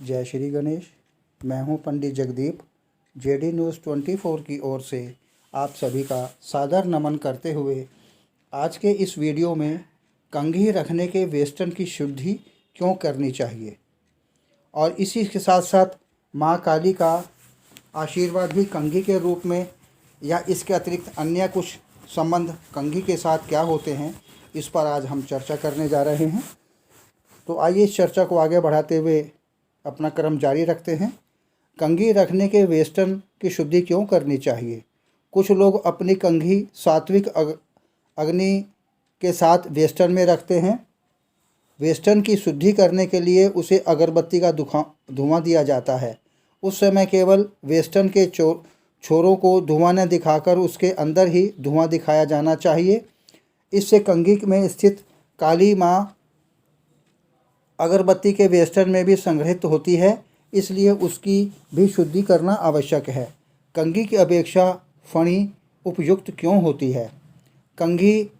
जय श्री गणेश। मैं हूं पंडित जगदीप। जेडी न्यूज़ 24 की ओर से आप सभी का सादर नमन करते हुए आज के इस वीडियो में कंघी रखने के वेस्टर्न की शुद्धि क्यों करनी चाहिए और इसी के साथ साथ माँ काली का आशीर्वाद भी कंघी के रूप में या इसके अतिरिक्त अन्य कुछ संबंध कंघी के साथ क्या होते हैं, इस पर आज हम चर्चा करने जा रहे हैं। तो आइए इस चर्चा को आगे बढ़ाते हुए अपना क्रम जारी रखते हैं। कंघी रखने के वेस्टर्न की शुद्धि क्यों करनी चाहिए। कुछ लोग अपनी कंघी सात्विक अग्नि के साथ वेस्टर्न में रखते हैं। वेस्टर्न की शुद्धि करने के लिए उसे अगरबत्ती का धुआं दिया जाता है। उस समय केवल वेस्टर्न के छोरों को धुआं न दिखाकर उसके अंदर ही धुआं दिखाया जाना चाहिए। इससे कंघी में स्थित काली माँ अगरबत्ती के वेस्टर्न में भी संग्रहित होती है, इसलिए उसकी भी शुद्धि करना आवश्यक है। कंघी की अपेक्षा फणी उपयुक्त क्यों होती है। कंघी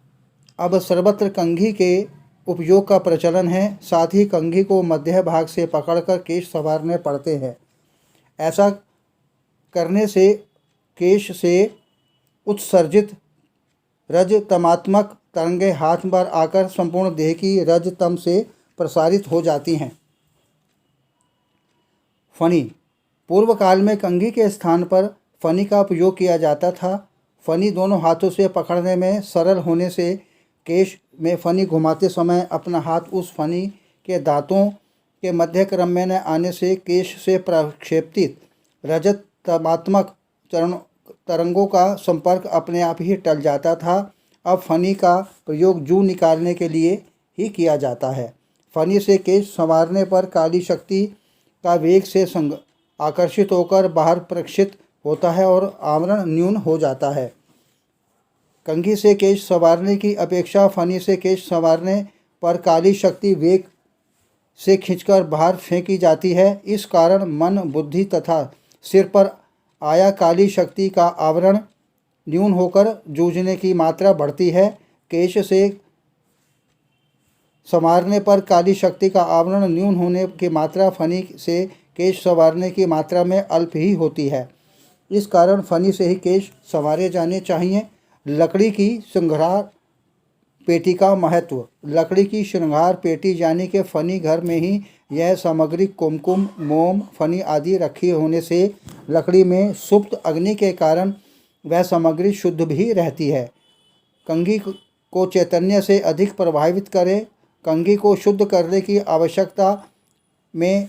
अब सर्वत्र कंघी के उपयोग का प्रचलन है। साथ ही कंघी को मध्य भाग से पकड़कर केश संवारने पड़ते हैं। ऐसा करने से केश से उत्सर्जित रजतमात्मक तरंगें हाथ पर आकर संपूर्ण देह की रजतम से प्रसारित हो जाती हैं। फणी। पूर्व काल में कंघी के स्थान पर फणी का उपयोग किया जाता था। फणी दोनों हाथों से पकड़ने में सरल होने से केश में फणी घुमाते समय अपना हाथ उस फणी के दांतों के मध्य क्रम में न आने से केश से प्रक्षेपित रजतमात्मक तरंगों का संपर्क अपने आप ही टल जाता था। अब फणी का प्रयोग जूं निकालने के लिए ही किया जाता है। फणी से केश संवारने पर काली शक्ति का वेग से आकर्षित होकर बाहर प्रक्षिप्त होता है और आवरण न्यून हो जाता है। कंघी से केश संवारने की अपेक्षा फणी से केश संवारने पर काली शक्ति वेग से खींचकर बाहर फेंकी जाती है। इस कारण मन, बुद्धि तथा सिर पर आया काली शक्ति का आवरण न्यून होकर जूझने की मात्रा बढ़ती है। केश से संवारने पर काली शक्ति का आवरण न्यून होने की मात्रा फणी से केश संवारने की मात्रा में अल्प ही होती है। इस कारण फणी से ही केश संवारे जाने चाहिए। लकड़ी की श्रृंगार पेटी का महत्व। लकड़ी की श्रृंगार पेटी यानी कि फणी घर में ही यह सामग्री कुमकुम, मोम, फणी आदि रखी होने से लकड़ी में सुप्त अग्नि के कारण वह सामग्री शुद्ध भी रहती है। कंघी को चैतन्य से अधिक प्रभावित करे। कंघी को शुद्ध करने की आवश्यकता में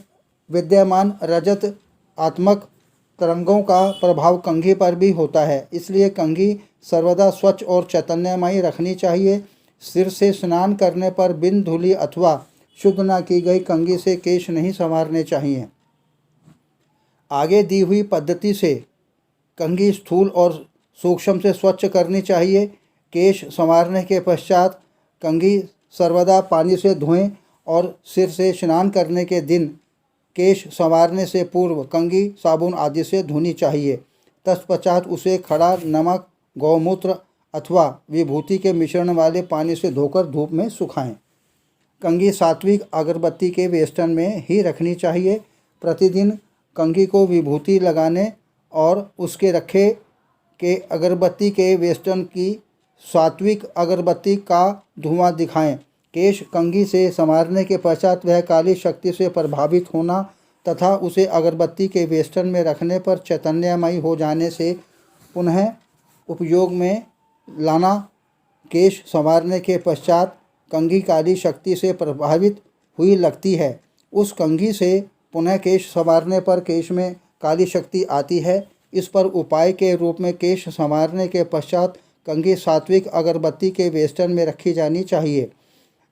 विद्यमान रजत आत्मक तरंगों का प्रभाव कंघी पर भी होता है, इसलिए कंघी सर्वदा स्वच्छ और चैतन्यमयी रखनी चाहिए। सिर से स्नान करने पर बिन धुली अथवा शुद्ध न की गई कंघी से केश नहीं संवारने चाहिए। आगे दी हुई पद्धति से कंघी स्थूल और सूक्ष्म से स्वच्छ करनी चाहिए। केश संवारने के पश्चात कंघी सर्वदा पानी से धोएं और सिर से स्नान करने के दिन केश संवारने से पूर्व कंघी साबुन आदि से धोनी चाहिए। तत्पश्चात उसे खड़ा नमक, गौमूत्र अथवा विभूति के मिश्रण वाले पानी से धोकर धूप में सुखाएं। कंघी सात्विक अगरबत्ती के वेस्टर्न में ही रखनी चाहिए। प्रतिदिन कंघी को विभूति लगाने और उसके रखे के अगरबत्ती के वेस्टर्न की सात्विक अगरबत्ती का धुआं दिखाएं। केश कंघी से संवारने के पश्चात वह काली शक्ति से प्रभावित होना तथा उसे अगरबत्ती के वेस्टर्न में रखने पर चैतन्यमयी हो जाने से पुनः उपयोग में लाना। केश संवारने के पश्चात कंघी काली शक्ति से प्रभावित हुई लगती है। उस कंघी से पुनः केश संवारने पर केश में काली शक्ति आती है। इस पर उपाय के रूप में केश संवारने के पश्चात कंघी सात्विक अगरबत्ती के वेस्टर्न में रखी जानी चाहिए।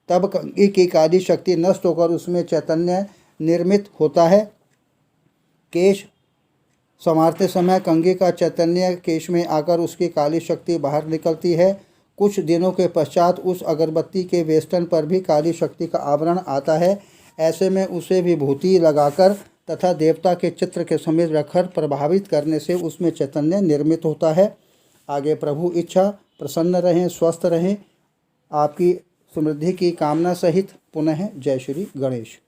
तब कंघी की काली शक्ति नष्ट होकर उसमें चैतन्य निर्मित होता है। केश संवारते समय कंघी का चैतन्य केश में आकर उसकी काली शक्ति बाहर निकलती है। कुछ दिनों के पश्चात उस अगरबत्ती के वेस्टर्न पर भी काली शक्ति का आवरण आता है। ऐसे में उसे विभूति लगाकर तथा देवता के चित्र के समीप रखकर प्रभावित करने से उसमें चैतन्य निर्मित होता है। आगे प्रभु इच्छा प्रसन्न रहें, स्वस्थ रहें। आपकी समृद्धि की कामना सहित पुनः जय श्री गणेश।